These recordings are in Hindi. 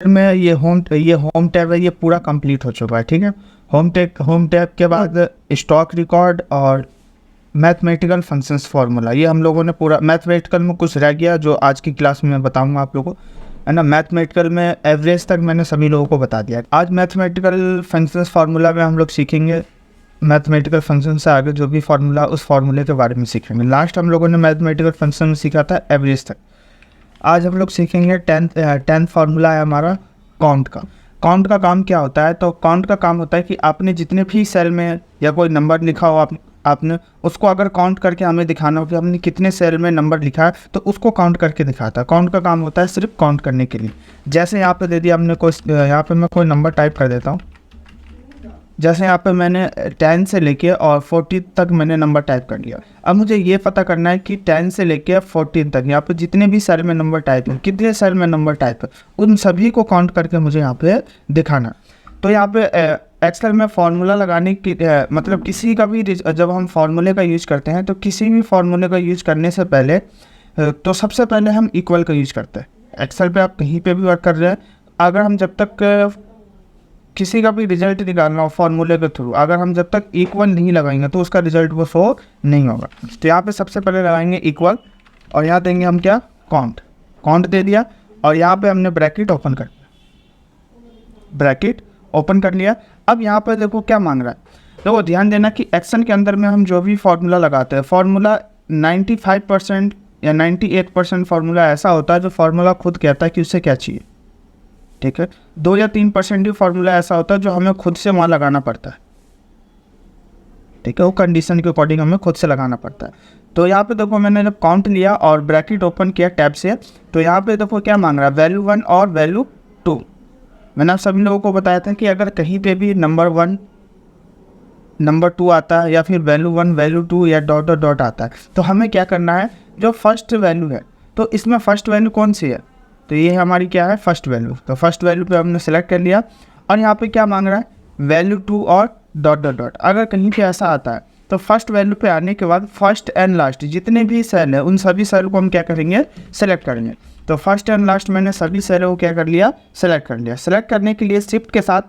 में ये होम टैब है, ये पूरा कंप्लीट हो चुका है। ठीक है, होम टैब के बाद स्टॉक रिकॉर्ड और मैथमेटिकल फंक्शंस फार्मूला, ये हम लोगों ने पूरा। मैथमेटिकल में कुछ रह गया जो आज की क्लास में मैं बताऊंगा आप लोगों को, है ना। मैथमेटिकल में एवरेज तक मैंने सभी लोगों को बता दिया। आज मैथमेटिकल फंक्शंस फार्मूला में हम लोग सीखेंगे, मैथमेटिकल फंक्शन से आगे जो भी फार्मूला, उस फार्मूले के बारे में सीखेंगे। लास्ट हम लोगों ने मैथमेटिकल फंक्शन में सीखा था एवरेज तक। आज हम लोग सीखेंगे टेंथ फार्मूला है हमारा काउंट का। काउंट का काम क्या होता है? तो काउंट का काम होता है कि आपने जितने भी सेल में या कोई नंबर लिखा हो, आपने उसको अगर काउंट करके हमें दिखाना हो कि हमने कितने सेल में नंबर लिखा है, तो उसको काउंट करके दिखाता है। काउंट का काम होता है सिर्फ काउंट करने के लिए। जैसे यहाँ पे दे दिया हमने यहाँ पे मैं कोई नंबर टाइप कर देता हूँ। जैसे यहाँ पे मैंने 10 से लेके और 40 तक मैंने नंबर टाइप कर लिया। अब मुझे ये पता करना है कि 10 से लेके 14 तक यहाँ पे जितने भी सेल में नंबर टाइप है, कितने सेल में नंबर टाइप है, उन सभी को काउंट करके मुझे यहाँ पे दिखाना। तो यहाँ पे एक्सेल में फार्मूला लगाने की मतलब किसी का भी, जब हम फार्मूले का यूज करते हैं तो किसी भी फार्मूले का यूज करने से पहले तो सबसे पहले हम इक्वल का यूज करते हैं। एक्सेल पे आप कहीं पे भी वर्क कर रहे हैं, अगर हम जब तक किसी का भी रिजल्ट निकालना हो फार्मूले के थ्रू, अगर हम जब तक इक्वल नहीं लगाएंगे तो उसका रिजल्ट वो शो नहीं होगा। तो यहाँ पे सबसे पहले लगाएंगे इक्वल और यहाँ देंगे हम क्या, काउंट दे दिया और यहाँ पे हमने ब्रैकेट ओपन कर लिया। अब यहाँ पे देखो क्या मांग रहा है। देखो ध्यान देना कि एक्सेल के अंदर में हम जो भी फार्मूला लगाते हैं, फार्मूला 95% या 98% फार्मूला ऐसा होता है जो फार्मूला खुद कहता है कि उससे क्या चाहिए। ठीक है, 2 या 3% ही फार्मूला ऐसा होता है जो हमें खुद से वहाँ लगाना पड़ता है। ठीक है, वो कंडीशन के अकॉर्डिंग हमें खुद से लगाना पड़ता है। तो यहाँ पे देखो मैंने जब काउंट लिया और ब्रैकेट ओपन किया टैब से, तो यहाँ पे देखो क्या मांग रहा है, वैल्यू 1 और वैल्यू 2। मैंने आप सभी लोगों को बताया था कि अगर कहीं पे भी नंबर 1 नंबर 2 आता है या फिर वैल्यू 1 वैल्यू 2 या डॉट डॉट डॉट आता है, तो हमें क्या करना है, जो फर्स्ट वैल्यू है, तो इसमें फर्स्ट वैल्यू कौन सी है, तो ये हमारी क्या है, फर्स्ट वैल्यू। तो फर्स्ट वैल्यू पे हमने सेलेक्ट कर लिया और यहाँ पे क्या मांग रहा है, वैल्यू 2 और डॉट डॉट डॉट। अगर कहीं पे ऐसा आता है तो फर्स्ट वैल्यू पे आने के बाद फर्स्ट एंड लास्ट जितने भी सेल है उन सभी सेल को हम क्या करेंगे, सेलेक्ट करेंगे। तो फर्स्ट एंड लास्ट मैंने सभी सेलों को क्या कर लिया, सेलेक्ट कर लिया। सेलेक्ट करने के लिए शिफ्ट के साथ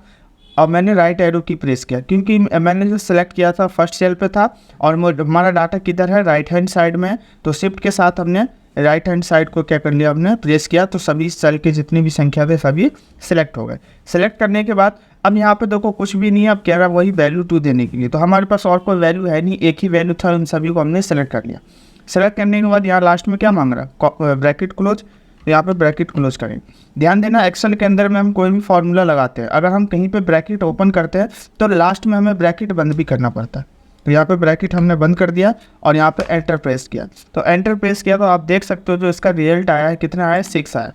अब मैंने राइट एरो की प्रेस किया, क्योंकि मैंने जो सेलेक्ट किया था फर्स्ट सेल पे था और हमारा डाटा किधर है, राइट हैंड साइड में। तो शिफ्ट के साथ हमने राइट हैंड साइड को क्या कर लिया, हमने प्रेस किया, तो सभी सेल की जितनी भी संख्या थे सभी सिलेक्ट हो गए। सेलेक्ट करने के बाद अब यहाँ पे देखो कुछ भी नहीं, अब कह रहा वही वैल्यू 2 देने के लिए। तो हमारे पास और कोई वैल्यू है नहीं, एक ही वैल्यू था, उन सभी को हमने सेलेक्ट कर लिया। सेलेक्ट करने के बाद यहाँ लास्ट में क्या मांग रहा है, ब्रैकेट क्लोज। यहाँ पे ब्रैकेट क्लोज करेंगे। ध्यान देना एक्सेल के अंदर में हम कोई भी फार्मूला लगाते हैं, अगर हम कहीं पे ब्रैकेट ओपन करते हैं तो लास्ट में हमें ब्रैकेट बंद भी करना पड़ता है। तो यहाँ पे ब्रैकेट हमने बंद कर दिया और यहाँ पे एंटर प्रेस किया। तो एंटर प्रेस किया तो आप देख सकते हो जो इसका रिजल्ट आया है, कितना आया, 6 आया।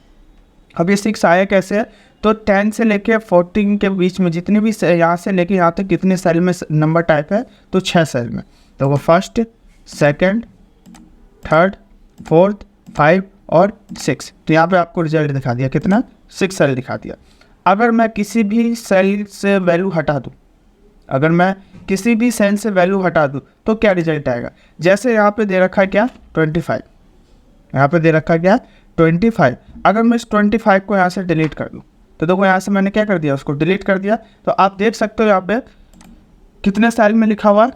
अब ये 6 आया कैसे है, तो 10 से लेके 14 के बीच में जितने भी यहाँ से लेके यहाँ तक कितने सेल में नंबर टाइप है, तो 6 सेल में। तो वो फर्स्ट, सेकेंड, थर्ड, फोर्थ, 5 और 6। तो यहाँ पे आपको रिजल्ट दिखा दिया, कितना, 6 सेल दिखा दिया। अगर मैं किसी भी सेल से वैल्यू हटा दूँ, अगर मैं किसी भी सेल से वैल्यू हटा दूँ तो क्या रिजल्ट आएगा। जैसे यहाँ पे दे रखा है क्या, 25, यहाँ पे दे रखा है क्या, 25। अगर मैं इस 25 को यहाँ से डिलीट कर दूँ, तो देखो यहाँ से मैंने क्या कर दिया, उसको डिलीट कर दिया। तो आप देख सकते हो यहाँ पे कितने सेल में लिखा हुआ,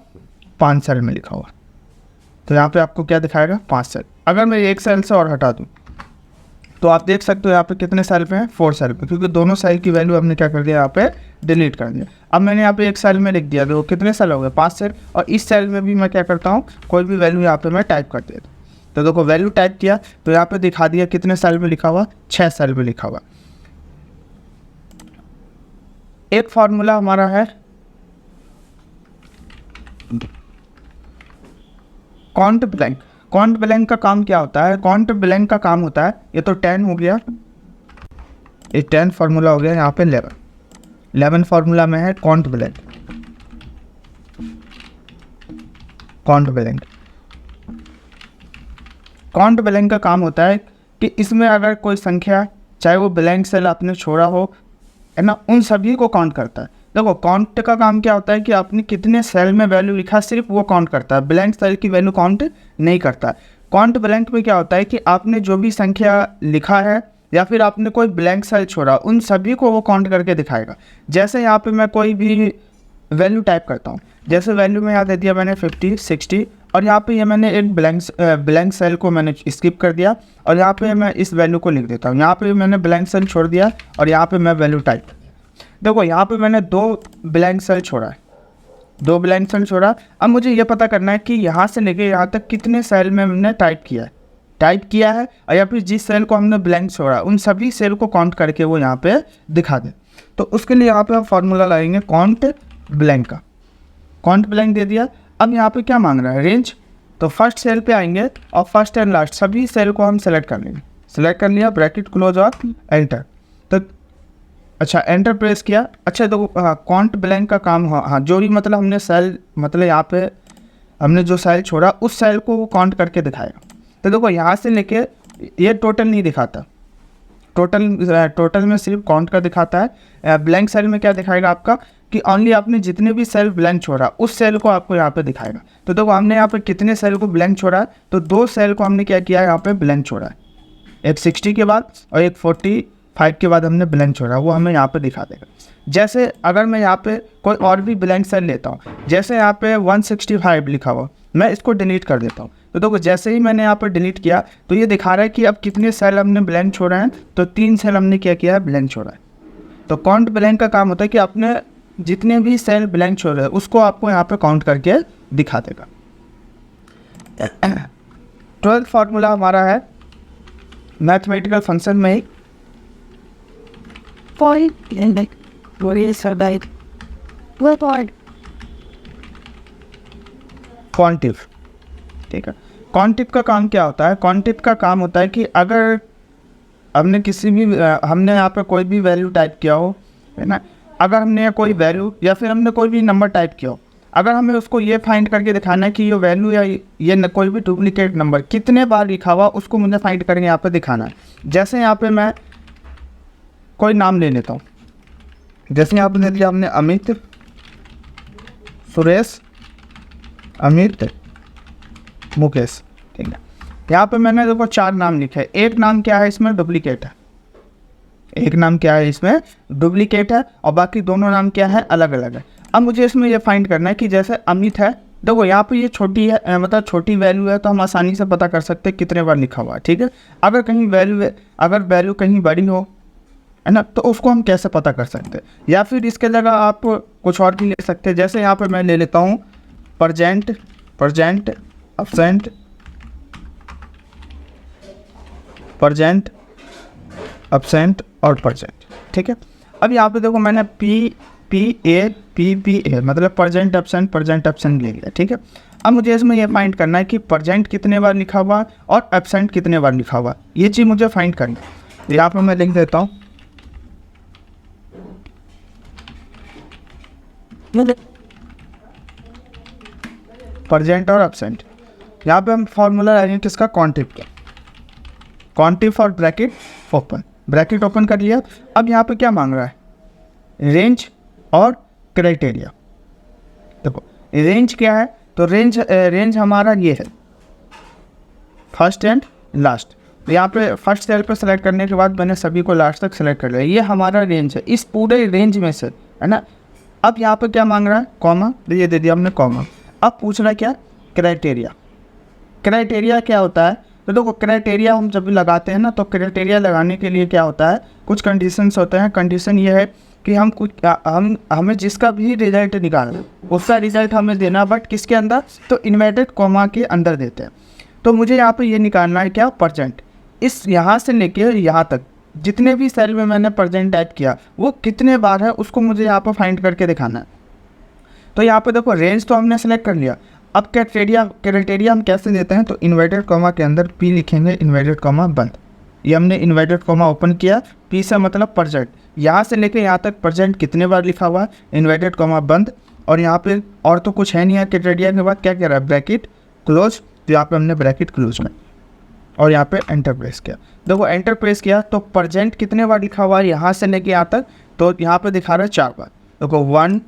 5 सेल में लिखा हुआ। तो यहाँ पे आपको क्या दिखाएगा, 5 सेल। अगर मैं एक सेल से और हटा दूँ तो आप देख सकते हो यहाँ पे कितने सेल पे हैं, 4 सेल पे, क्योंकि दोनों सेल की वैल्यू हमने क्या कर दिया, यहाँ पे डिलीट कर दिया। अब मैंने यहाँ पे एक सेल में लिख दिया, तो कितने सेल हो गए, 5 सेल। और इस सेल में भी मैं क्या करता हूँ, कोई भी वैल्यू यहाँ पे मैं टाइप कर देता हूँ। तो देखो वैल्यू टाइप किया तो यहाँ पे दिखा दिया कितने सेल में लिखा हुआ, 6 सेल में लिखा हुआ। एक फॉर्मूला हमारा है काउंट ब्लैंक। काउंट ब्लैंक का काम क्या होता है, काउंट ब्लैंक का काम होता है, ये तो 10 हो गया, ये 10 फार्मूला हो गया, यहाँ पे 11 फार्मूला में है काउंट ब्लैंक। काउंट ब्लैंक का काम होता है कि इसमें अगर कोई संख्या, चाहे वो ब्लैंक सेल आपने छोड़ा हो, है ना, उन सभी को काउंट करता है। देखो काउंट का काम क्या होता है कि आपने कितने सेल में वैल्यू लिखा, सिर्फ वो काउंट करता है, ब्लैंक सेल की वैल्यू काउंट नहीं करता। काउंट ब्लैंक में क्या होता है कि आपने जो भी संख्या लिखा है या फिर आपने कोई ब्लैंक सेल छोड़ा, उन सभी को वो काउंट करके दिखाएगा। जैसे यहाँ पे मैं कोई भी वैल्यू टाइप करता हूँ, जैसे वैल्यू में यहाँ दे दिया मैंने 50, 60, और यहाँ पे ये मैंने एक ब्लैंक सेल को मैंने स्किप कर दिया और यहाँ पे मैं इस वैल्यू को लिख देता हूँ। यहाँ पे मैंने ब्लैंक सेल छोड़ दिया और यहाँ पे मैं वैल्यू टाइप कर दिया। देखो यहाँ पे मैंने 2 ब्लैंक सेल छोड़ा है, 2 ब्लैंक सेल छोड़ा। अब मुझे ये पता करना है कि यहाँ से लेके यहाँ तक कितने सेल में हमने टाइप किया है और या फिर जिस सेल को हमने ब्लैंक छोड़ा उन सभी सेल को काउंट करके वो यहाँ पे दिखा दे। तो उसके लिए यहाँ पे हम फॉर्मूला लगाएंगे काउंट ब्लैंक का। काउंट ब्लैंक दे दिया। अब यहाँ पे क्या मांग रहा है, रेंज। तो फर्स्ट सेल पे आएंगे और फर्स्ट एंड लास्ट सभी सेल को हम सेलेक्ट कर लेंगे। सेलेक्ट कर लिया, ब्रैकेट क्लोज और एंटर। तो अच्छा एंटर प्रेस किया। अच्छा तो काउंट ब्लैंक का काम हाँ जो भी मतलब हमने सेल मतलब यहाँ पे हमने जो सेल छोड़ा उस सेल को वो काउंट करके दिखाएगा। तो देखो यहाँ से लेके ये टोटल नहीं दिखाता, टोटल में सिर्फ काउंट का दिखाता है। ब्लैंक सेल में क्या दिखाएगा आपका कि ओनली आपने जितने भी सेल ब्लैंक छोड़ा उस सेल को आपको यहाँ पे दिखाएगा। तो देखो हमने यहाँ पे कितने सेल को ब्लैंक छोड़ा है, तो 2 सेल को हमने क्या किया है यहाँ पे ब्लैंक छोड़ा है, एक 60 के बाद और एक 45 के बाद हमने ब्लैंक छोड़ा, वो हमें यहाँ पे दिखा देगा। जैसे अगर मैं यहाँ पे कोई और भी ब्लैंक सेल लेता हूँ, जैसे यहाँ पे 165 लिखा हुआ, मैं इसको डिलीट कर देता हूँ। तो देखो जैसे ही मैंने यहाँ पर डिलीट किया तो ये दिखा रहा है कि अब कितने सेल हमने ब्लैंक छोड़ा है, तो 3 सेल हमने क्या किया है ब्लैंक छोड़ा है। तो काउंट ब्लैंक का काम होता है कि आपने जितने भी सेल ब्लैंक छोड़े हैं उसको आपको यहाँ पे काउंट करके दिखा देगा। 12th फार्मूला हमारा है मैथमेटिकल फंक्शन में ही क्वांटिव। ठीक है, क्वांटिव का काम क्या होता है, क्वांटिव का काम होता है कि अगर हमने किसी भी हमने यहाँ पे कोई भी वैल्यू टाइप किया हो, है ना, अगर हमने कोई वैल्यू या फिर हमने कोई भी नंबर टाइप किया हो, अगर हमें उसको ये फाइंड करके दिखाना है कि ये वैल्यू या ये कोई भी डुप्लीकेट नंबर कितने बार लिखा हुआ उसको मुझे फाइंड करके यहाँ पे दिखाना है। जैसे यहाँ पे मैं कोई नाम ले लेता हूँ, जैसे यहाँ पे ले लिया हमने अमित, सुरेश, अमित, मुकेश। ठीक है, यहाँ पे मैंने देखो 4 नाम लिखे हैं। एक नाम क्या है इसमें डुप्लीकेट है, एक नाम क्या है इसमें डुप्लीकेट है और बाकी दोनों नाम क्या है अलग अलग है। अब मुझे इसमें ये फाइंड करना है कि जैसे अमित है, देखो यहाँ पे ये छोटी है मतलब छोटी वैल्यू है तो हम आसानी से पता कर सकते हैं कितने बार लिखा हुआ है। ठीक है, अगर कहीं वैल्यू कहीं बड़ी हो, है ना, तो उसको हम कैसे पता कर सकते हैं, या फिर इसके जगह आप कुछ और भी ले सकते हैं। जैसे यहाँ पे मैं ले लेता हूँ प्रजेंट, एब्सेंट और प्रजेंट। ठीक है, अब यहाँ पे देखो मैंने पी ए मतलब प्रजेंट एब्सेंट ले लिया। ठीक है, अब मुझे इसमें ये फाइंड करना है कि प्रजेंट कितने बार लिखा हुआ और एब्सेंट कितने बार लिखा हुआ, ये चीज़ मुझे फाइंड करनी है। यहाँ पर मैं लिख देता हूँ प्रजेंट और एब्सेंट। यहाँ पे हम फॉर्मूला लगाएंगे किसका, क्वांटिव का। क्वांटिव और ब्रैकेट ओपन कर लिया। अब यहाँ पे क्या मांग रहा है, रेंज और क्राइटेरिया। देखो रेंज क्या है, तो रेंज हमारा ये है फर्स्ट एंड लास्ट। तो यहाँ पे फर्स्ट सेल पर सेलेक्ट करने के बाद मैंने सभी को लास्ट तक सेलेक्ट कर लिया, ये हमारा रेंज है इस पूरे रेंज में से, है ना। अब यहाँ पे क्या मांग रहा है, कॉमा, तो ये दे दिया हमने कॉमा। अब पूछ रहा है क्या, क्राइटेरिया क्या होता है। तो देखो क्राइटेरिया हम जब भी लगाते हैं ना, तो क्राइटेरिया लगाने के लिए क्या होता है, कुछ कंडीशंस होते हैं। कंडीशन ये है कि हमें जिसका भी रिजल्ट निकालना उसका रिजल्ट हमें देना, बट किसके अंदर, तो इन्वर्टेड कॉमा के अंदर देते हैं। तो मुझे यहाँ पे ये निकालना है क्या, परसेंट। इस यहाँ से लेके यहाँ तक जितने भी सेल में मैंने परसेंट टाइप किया वो कितने बार है उसको मुझे यहाँ पर फाइंड करके दिखाना है। तो यहाँ पे देखो रेंज तो हमने सेलेक्ट कर लिया। अब क्राइटेरिया हम कैसे देते हैं, तो इन्वर्टेड कॉमा के अंदर पी लिखेंगे, इन्वर्टेड कॉमा बंद। ये हमने इन्वर्टेड कॉमा ओपन किया, पी से मतलब परसेंट, यहाँ से लेके यहाँ तक परसेंट कितने बार लिखा हुआ है, इन्वर्टेड कॉमा बंद। और यहाँ पे और तो कुछ है नहीं है, क्राइटेरिया के बाद क्या कह रहा है, ब्रैकेट क्लोज। तो यहाँ पे हमने ब्रैकेट क्लोज में और यहाँ पे एंटर प्रेस किया। देखो एंटर प्रेस किया तो परसेंट कितने बार लिखा हुआ है यहाँ से लेके यहाँ तक, तो यहाँ पे दिखा रहा है 4 बार। देखो 1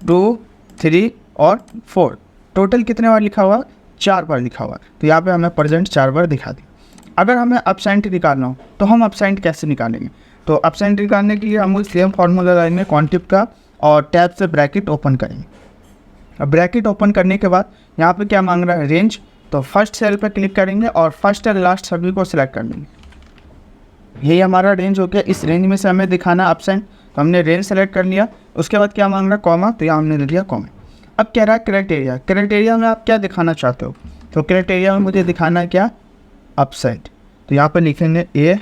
2 3 और 4, टोटल कितने बार लिखा हुआ, 4 बार लिखा हुआ। तो यहाँ पे हमें परसेंट 4 बार दिखा दिया। अगर हमें अपसेंट निकालना हो तो हम अपसेंट कैसे निकालेंगे? तो अपसेंट निकालने के लिए हम सेम फार्मूला लगाएंगे क्वांटिफ का और टैब से ब्रैकेट ओपन करेंगे। अब ब्रैकेट ओपन करने के बाद यहाँ पे क्या मांग रहा है? रेंज। तो फर्स्ट सेल पर क्लिक करेंगे और फर्स्ट और लास्ट सभी को सिलेक्ट कर लेंगे। यही हमारा रेंज हो गया। इस रेंज में से हमें दिखाना अपसेंट, तो हमने रेंज सेलेक्ट कर लिया। उसके बाद क्या मांग रहा है? कॉमा, तो यहाँ हमने दे दिया कॉमा। अब कह रहा है क्राइटेरिया। क्राइटेरिया में आप क्या दिखाना चाहते हो? तो क्राइटेरिया में मुझे दिखाना है क्या? अपसेंट। तो यहाँ पर लिखेंगे ए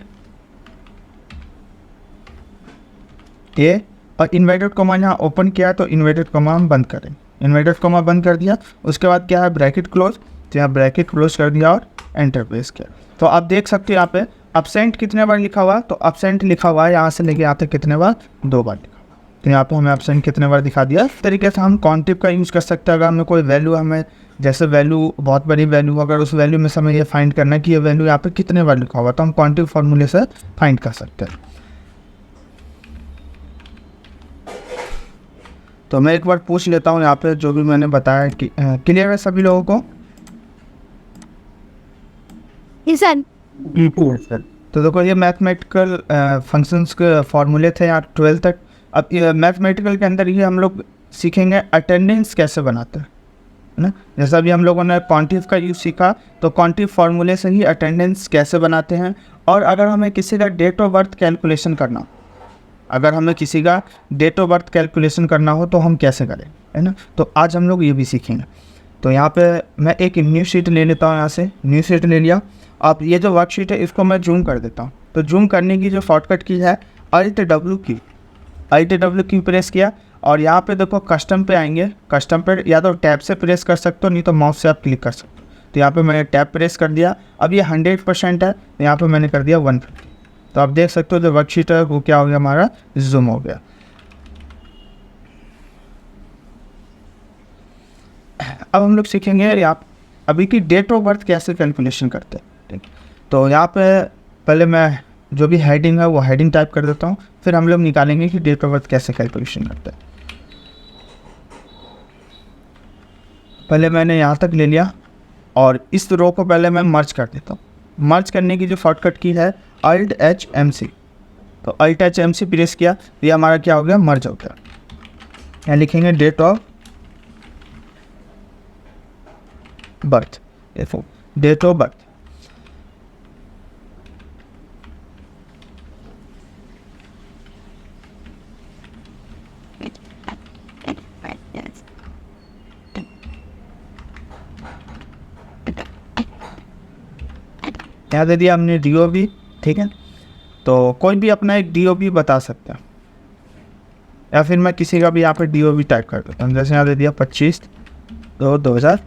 और इन्वर्टेड कॉमा यहाँ ओपन किया तो इन्वर्टेड कॉमा हम बंद करें। इन्वर्टेड कॉमा बंद कर दिया। उसके बाद क्या है? Bracket close. तो यहाँ ब्रैकेट क्लोज कर दिया और एंटर प्रेस किया। तो आप देख सकते हो यहाँ पे अपसेंट कितने बार लिखा हुआ है? तो अपसेंट लिखा हुआ है यहाँ से लेके यहाँ तक कितने बार? 2 बार लिखा हुआ है। तो यहाँ पे हमें अपसेंट कितने बार दिखा दिया। इस तरीके से हम कॉन्टिव का यूज़ कर सकते हैं। अगर हमें कोई वैल्यू, हमें जैसे वैल्यू बहुत बड़ी वैल्यू, अगर उस वैल्यू में से हमें ये फाइंड करना है कि ये वैल्यू यहाँ पे कितने बार लिखा हुआ, तो हम कॉन्टिव फार्मूले से फाइंड कर सकते हैं। तो मैं एक बार पूछ लेता हूँ यहाँ पे जो भी मैंने बताया कि क्लियर है सभी लोगों को? सर तो देखो ये मैथमेटिकल फंक्शंस के फार्मूले थे यहाँ 12 तक। अब मैथमेटिकल के अंदर ये हम लोग सीखेंगे अटेंडेंस कैसे बनाते हैं, है ना। जैसा अभी हम लोगों ने क्वांटिव का यूज़ सीखा, तो क्वांटिव फार्मूले से ही अटेंडेंस कैसे बनाते हैं। और अगर हमें किसी का डेट ऑफ बर्थ कैलकुलेशन करना, अगर हमें किसी का डेट ऑफ बर्थ कैलकुलेशन करना हो तो हम कैसे करें, है ना। तो आज हम लोग ये भी सीखेंगे। तो यहाँ पे मैं एक न्यू शीट ले लेता हूँ। यहाँ से न्यू शीट ले लिया। अब ये जो वर्कशीट है इसको मैं जूम कर देता हूँ। तो जूम करने की जो शॉर्टकट की है Alt की प्रेस किया और यहाँ पे देखो कस्टम पे आएंगे। कस्टम पे या तो टैब से प्रेस कर सकते हो, नहीं तो माउस से आप क्लिक कर सकते हो। तो यहाँ पे मैंने टैब प्रेस कर दिया। अब ये 100% है, तो यहाँ पे मैंने कर दिया 150। तो आप देख सकते हो जो वर्कशीट है वो क्या हो गया, हमारा जूम हो गया। अब हम लोग सीखेंगे यहाँ अभी की डेट ऑफ बर्थ कैसे कैलकुलेशन करते हैं, ठीक। तो यहाँ पे पहले मैं जो भी हेडिंग है वो हेडिंग टाइप कर देता हूँ, फिर हम लोग निकालेंगे कि डेट ऑफ बर्थ कैसे कैलकुलेशन करते हैं। पहले मैंने यहाँ तक ले लिया और इस रो को पहले मैं मर्ज कर देता हूँ। मर्ज करने की जो शॉर्टकट की है Alt+HMC। तो Alt+HMC प्रेस किया तो ये हमारा क्या हो गया, मर्ज हो गया। यहाँ लिखेंगे date of birth, date of birth. यहाँ दे दिया हमने DOB, ठीक है। तो कोई भी अपना एक DOB बता सकता है, या फिर मैं किसी का भी यहाँ पे DOB टाइप कर देता हूँ। जैसे यहाँ दे दिया 25/2/2008,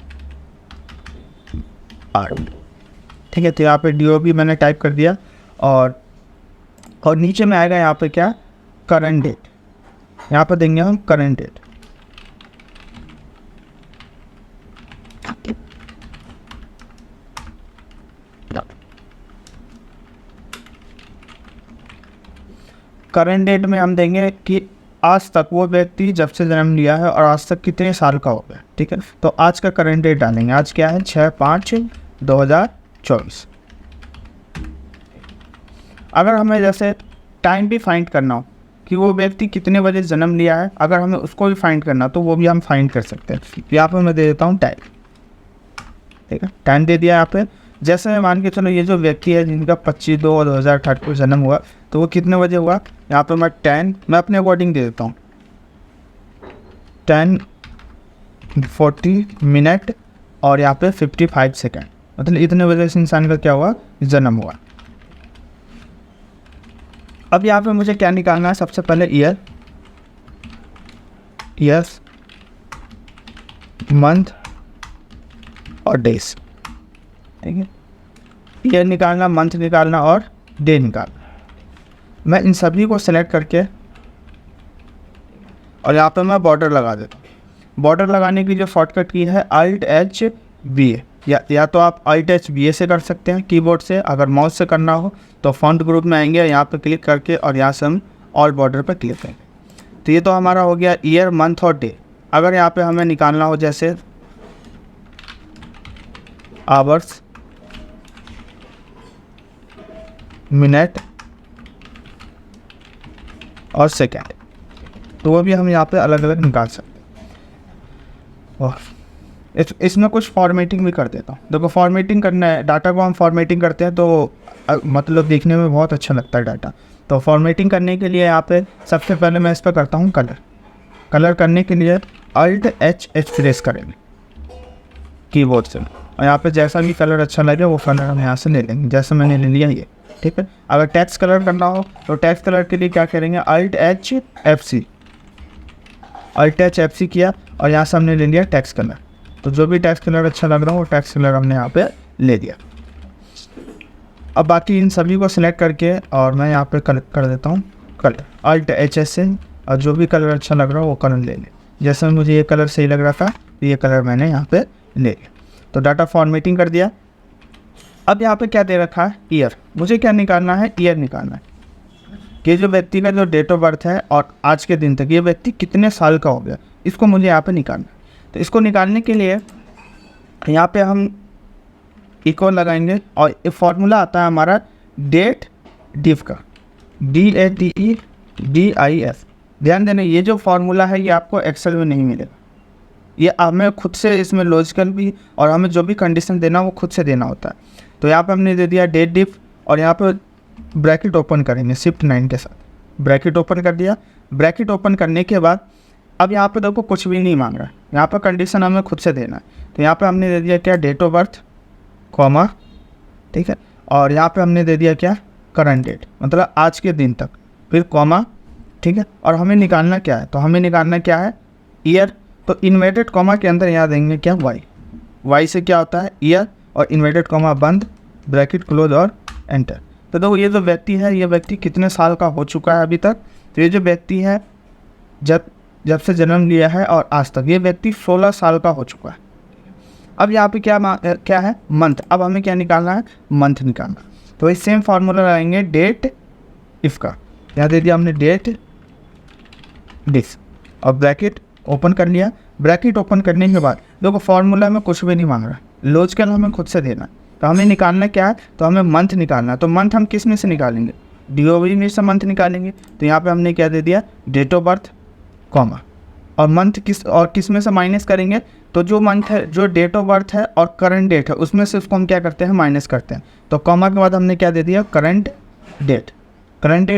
ठीक है। तो यहाँ पे DOB मैंने टाइप कर दिया और नीचे में आएगा यहाँ पे क्या, करंट डेट। यहाँ पे देंगे हम करंट डेट। करंट डेट में हम देंगे कि आज तक वो व्यक्ति जब से जन्म लिया है और आज तक कितने साल का हो गया, ठीक है। तो आज का करंट डेट डालेंगे। आज क्या है, 6/5/2024। अगर हमें जैसे टाइम भी फाइंड करना हो कि वो व्यक्ति कितने बजे जन्म लिया है, अगर हमें उसको भी फाइंड करना तो वो भी हम फाइंड कर सकते हैं। तो यहाँ पर मैं दे देता हूँ टाइम, ठीक है। टाइम दे दिया यहाँ पे। जैसे मैं मान के चलो ये जो व्यक्ति है जिनका 25/2/2018 को जन्म हुआ, तो वो कितने बजे हुआ, यहाँ पे मैं अपने अकॉर्डिंग दे देता हूँ 10:40 और यहाँ पे 55 सेकेंड, मतलब इतने बजे से इंसान का क्या हुआ, जन्म हुआ। अब यहाँ पे मुझे क्या निकालना है, सबसे पहले ईयर, मंथ और डेज, ठीक है। ईयर निकालना, मंथ निकालना और डे निकालना। मैं इन सभी को सेलेक्ट करके और यहाँ पे मैं बॉर्डर लगा देता हूँ। बॉर्डर लगाने की जो शॉर्टकट की है Alt+HBA, या तो आप Alt+HBA से कर सकते हैं कीबोर्ड से। अगर माउस से करना हो तो फॉन्ट ग्रुप में आएंगे, यहाँ पे क्लिक करके और यहाँ से हम ऑल बॉर्डर पर क्लिक करेंगे। तो ये तो हमारा हो गया ईयर, मंथ और डे। अगर यहाँ पे हमें निकालना हो जैसे आवर्स, मिनट और सेकेंड, तो वो भी हम यहाँ पे अलग अलग निकाल सकते हैं। और इसमें कुछ फॉर्मेटिंग भी कर देता हूँ। देखो फॉर्मेटिंग करना है, डाटा को हम फॉर्मेटिंग करते हैं तो मतलब देखने में बहुत अच्छा लगता है डाटा। तो फॉर्मेटिंग करने के लिए यहाँ पे सबसे पहले मैं इस पर करता हूँ कलर। कलर करने के लिए Alt+H प्रेस करेंगे कीबोर्ड से, और यहाँ पे जैसा भी कलर अच्छा लगे वो कलर हम यहाँ से ले लेंगे, जैसे मैंने ले लिया ये, ठीक है। अगर टेक्स्ट कलर करना हो तो टेक्स्ट कलर के लिए क्या करेंगे, Alt+F किया और यहाँ से हमने ले लिया टेक्स्ट कलर। तो जो भी टेक्स्ट कलर अच्छा लग रहा हो वो टेक्स्ट कलर हमने यहाँ पे ले लिया। अब बाकी इन सभी को सिलेक्ट करके और मैं यहाँ पे कर देता हूँ कलर Alt+H से, और जो भी कलर अच्छा लग रहा हो वो कलर ले लें। जैसे मुझे ये कलर सही लग रहा था तो ये कलर मैंने यहाँ पे ले लिया। तो डाटा फॉर्मेटिंग कर दिया। अब यहाँ पे क्या दे रखा है, ईयर। मुझे क्या निकालना है, ईयर निकालना है कि जो व्यक्ति का जो डेट ऑफ बर्थ है और आज के दिन तक ये व्यक्ति कितने साल का हो गया, इसको मुझे यहाँ पे निकालना है। तो इसको निकालने के लिए यहाँ पे हम इक्वल लगाएंगे और एक फॉर्मूला आता है हमारा डेट डिफ का, DATEDIF। ध्यान देना ये जो फार्मूला है ये आपको एक्सेल में नहीं मिलेगा, ये हमें खुद से इसमें लॉजिकल भी और हमें जो भी कंडीशन देना वो खुद से देना होता है। तो यहाँ पे हमने दे दिया डेट डिफ और यहाँ पे ब्रैकेट ओपन करेंगे Shift 9 के साथ, ब्रैकेट ओपन कर दिया। ब्रैकेट ओपन करने के बाद अब यहाँ पे देखो कुछ भी नहीं मांग रहा है, यहाँ पर कंडीशन हमें खुद से देना है। तो यहाँ पे हमने दे दिया क्या, डेट ऑफ बर्थ कॉमा, ठीक है, और यहाँ पे हमने दे दिया क्या, करंट डेट, मतलब आज के दिन तक, फिर कॉमा, ठीक है। और हमें निकालना क्या है, तो हमें निकालना क्या है, ईयर। तो इन्वर्टेड कॉमा के अंदर यहाँ देंगे क्या, वाई से क्या होता है ईयर, और इन्वर्टेड कॉमा बंद, ब्रैकेट क्लोज और एंटर। तो देखो ये जो व्यक्ति है ये व्यक्ति कितने साल का हो चुका है अभी तक, तो ये जो व्यक्ति है जब से जन्म लिया है और आज तक ये व्यक्ति 16 साल का हो चुका है। अब यहाँ पे क्या है, मंथ। अब हमें क्या निकालना है, मंथ निकालना। तो इस सेम फार्मूला लगाएंगे डेट इफ का, यहाँ दे दिया हमने डेट डिस और ब्रैकेट ओपन कर लिया। ब्रैकेट ओपन करने के बाद देखो फार्मूला में कुछ भी नहीं मांग रहा, लॉजिकल हमें खुद से देना है। तो हमें निकालना क्या है, तो हमें मंथ निकालना है। तो मंथ हम किस में से निकालेंगे, DOV में से मंथ निकालेंगे। तो यहाँ पे हमने क्या दे दिया, डेट ऑफ बर्थ कॉमा, और मंथ किस में से माइनस करेंगे, तो जो मंथ है, जो डेट ऑफ बर्थ है और करंट डेट है उसमें से उसको हम क्या करते हैं, माइनस करते हैं। तो कॉमा के बाद हमने क्या दे दिया, करंट डेट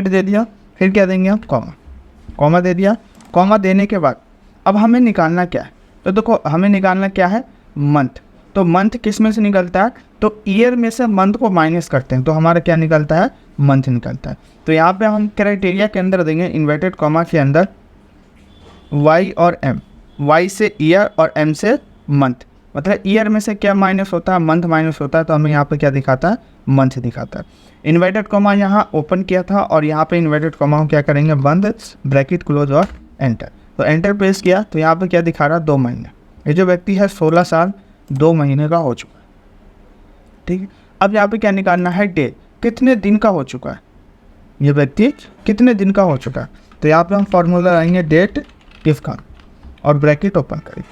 दे दिया। फिर क्या देंगे हम, कॉमा दे दिया। कॉमा देने के बाद अब हमें निकालना क्या है, तो देखो हमें निकालना क्या है, मंथ। तो मंथ किस में से निकलता है, तो ईयर में से मंथ को माइनस करते हैं, तो हमारा क्या निकलता है, मंथ निकलता है। तो यहाँ पे हम क्राइटेरिया के अंदर देंगे इन्वर्टेड कॉमा के अंदर Y और M, Y से ईयर और M से मंथ। मतलब ईयर में से क्या माइनस होता है, मंथ माइनस होता है। तो हमें यहाँ पे क्या दिखाता है, मंथ दिखाता है। इन्वर्टेड कॉमा यहाँ ओपन किया था और यहाँ पे इन्वर्टेड कॉमा क्या करेंगे, बंद, ब्रैकेट क्लोज और एंटर। तो एंटर प्रेस किया तो यहाँ पे क्या दिखा रहा है, 2 महीने। ये जो व्यक्ति है 16 साल 2 महीने का हो चुका है, ठीक है। अब यहाँ पे क्या निकालना है, डे, कितने दिन का हो चुका है ये व्यक्ति, कितने दिन का हो चुका है। तो यहाँ पे हम फॉर्मूला लाएंगे डेट इफ का और ब्रैकेट ओपन करेंगे।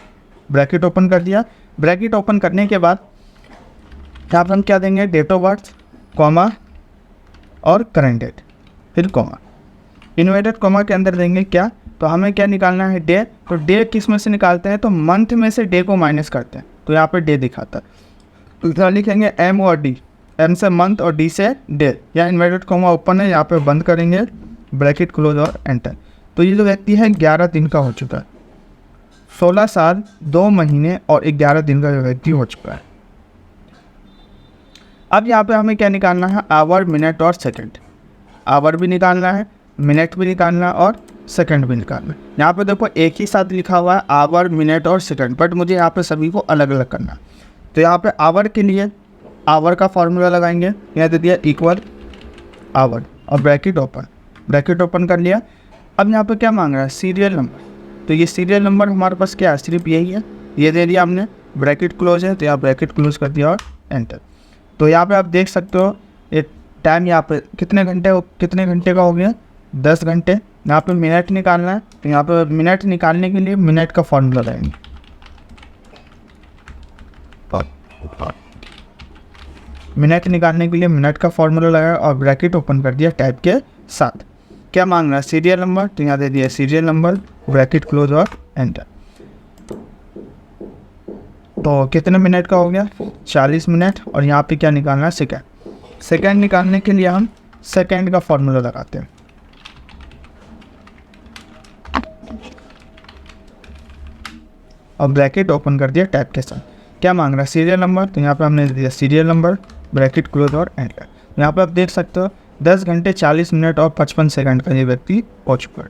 ब्रैकेट ओपन कर दिया। ब्रैकेट ओपन करने के बाद यहाँ पर हम क्या देंगे, डेट ऑफ बर्थ कॉमा और करंट डेट, फिर कॉमा। इन्वर्टेड कॉमा के अंदर देंगे क्या, तो हमें क्या निकालना है, डे। तो डे किस में से निकालते हैं, तो मंथ में से डे को माइनस करते हैं। तो यहाँ पे डे दिखाता है, तो इधर लिखेंगे M और D, M से मंथ और D से डे। या इन्वर्टेड कॉमा ओपन है, यहाँ पे बंद करेंगे, ब्रैकेट क्लोज और एंटर। तो ये जो व्यक्ति है 11 दिन का हो चुका है, 16 साल 2 महीने और 11 दिन का जो व्यक्ति हो चुका है। अब यहाँ पे हमें क्या निकालना है, आवर, मिनट और सेकंड। आवर भी निकालना है, मिनट भी निकालना है और सेकंड भी निकालना है। यहाँ पे देखो एक ही साथ लिखा हुआ है आवर, मिनट और सेकंड, बट मुझे यहाँ पे सभी को अलग अलग करना है। तो यहाँ पे आवर के लिए आवर का फॉर्मूला लगाएंगे, यहाँ दे दिया इक्वल आवर और ब्रैकेट ओपन कर लिया। अब यहाँ पे क्या मांग रहा है, सीरियल नंबर। तो ये सीरियल नंबर हमारे पास क्या है, सिर्फ यही है, ये दे दिया हमने। ब्रैकेट क्लोज है तो यहाँ ब्रैकेट क्लोज कर दिया और एंटर। तो यहाँ पे आप देख सकते हो ये टाइम यहाँ पे कितने घंटे का हो गया, 10 घंटे। यहाँ पे मिनट निकालना है, तो यहाँ पे मिनट निकालने के लिए मिनट का फॉर्मूला लगाएंगे। मिनट निकालने के लिए मिनट का फॉर्मूला लगाया और ब्रैकेट ओपन कर दिया टैब के साथ। क्या मांग रहा है? सीरियल नंबर, तो यहाँ दे दिया सीरियल नंबर, ब्रैकेट क्लोज और एंटर। तो कितने मिनट का हो गया? 40 मिनट। और यहाँ पे क्या निकालना है? सेकंड। सेकंड निकालने के लिए हम सेकंड का फॉर्मूला लगाते हैं। और ब्रैकेट ओपन कर दिया टैब के साथ। क्या मांग रहा है? सीरियल नंबर, तो यहाँ पे हमने दिया सीरियल नंबर, ब्रैकेट क्लोज और एंटर। यहाँ पे आप देख सकते हो 10 घंटे 40 मिनट और 55 सेकंड का ये व्यक्ति हो चुका है।